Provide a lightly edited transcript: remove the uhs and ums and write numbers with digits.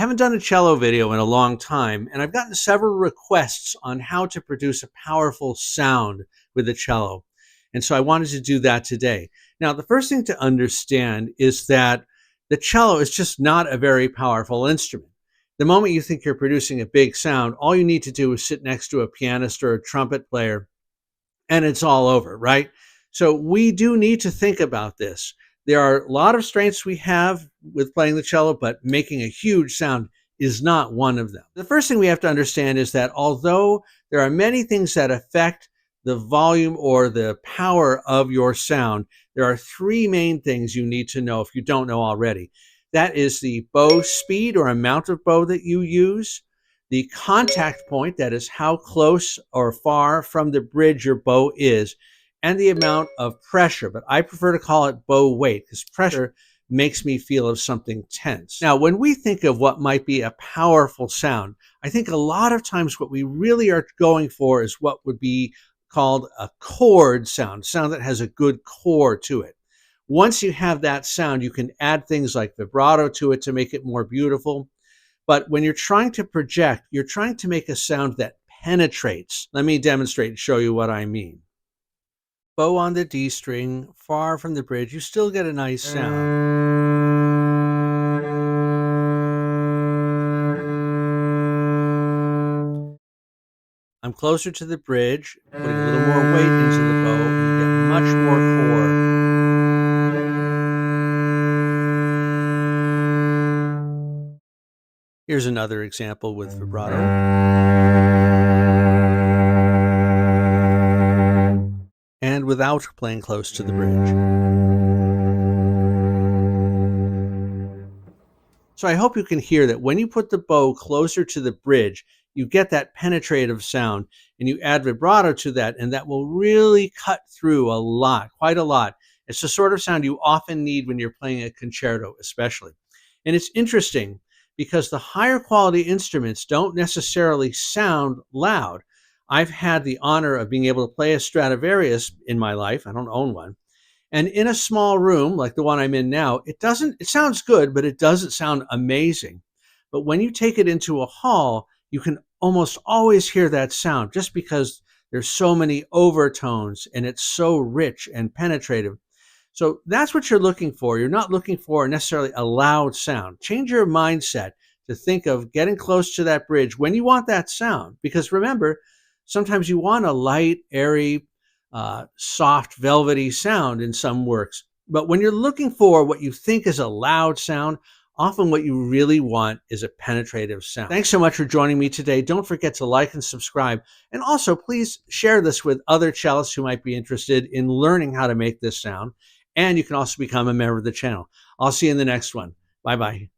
haven't done a cello video in a long time, and I've gotten several requests on how to produce a powerful sound with the cello. And so I wanted to do that today. Now, the first thing to understand is that the cello is just not a very powerful instrument. The moment you think you're producing a big sound, all you need to do is sit next to a pianist or a trumpet player, and it's all over, right? So we do need to think about this. There are a lot of strengths we have with playing the cello, but making a huge sound is not one of them. The first thing we have to understand is that although there are many things that affect the volume or the power of your sound, there are three main things you need to know if you don't know already. That is the bow speed or amount of bow that you use, the contact point, that is how close or far from the bridge your bow is, and the amount of pressure, but I prefer to call it bow weight because pressure makes me feel of something tense. Now, when we think of what might be a powerful sound, I think a lot of times what we really are going for is what would be called a chord sound that has a good core to it. Once you have that sound, you can add things like vibrato to it to make it more beautiful. But when you're trying to project, you're trying to make a sound that penetrates. Let me demonstrate and show you what I mean. Bow on the D string, far from the bridge, you still get a nice sound. I'm closer to the bridge, putting a little more weight into the bow, and you get much more core. Here's another example with vibrato. And without playing close to the bridge. So I hope you can hear that when you put the bow closer to the bridge, you get that penetrative sound, and you add vibrato to that, and that will really cut through a lot, quite a lot. It's the sort of sound you often need when you're playing a concerto, especially. And it's interesting because the higher quality instruments don't necessarily sound loud. I've had the honor of being able to play a Stradivarius in my life. I don't own one. And in a small room like the one I'm in now, it sounds good, but it doesn't sound amazing. But when you take it into a hall, you can almost always hear that sound just because there's so many overtones and it's so rich and penetrative. So that's what you're looking for. You're not looking for necessarily a loud sound. Change your mindset to think of getting close to that bridge when you want that sound. Because remember, sometimes you want a light, airy, soft, velvety sound in some works. But when you're looking for what you think is a loud sound, often what you really want is a penetrative sound. Thanks so much for joining me today. Don't forget to like and subscribe. And also, please share this with other cellists who might be interested in learning how to make this sound. And you can also become a member of the channel. I'll see you in the next one. Bye-bye.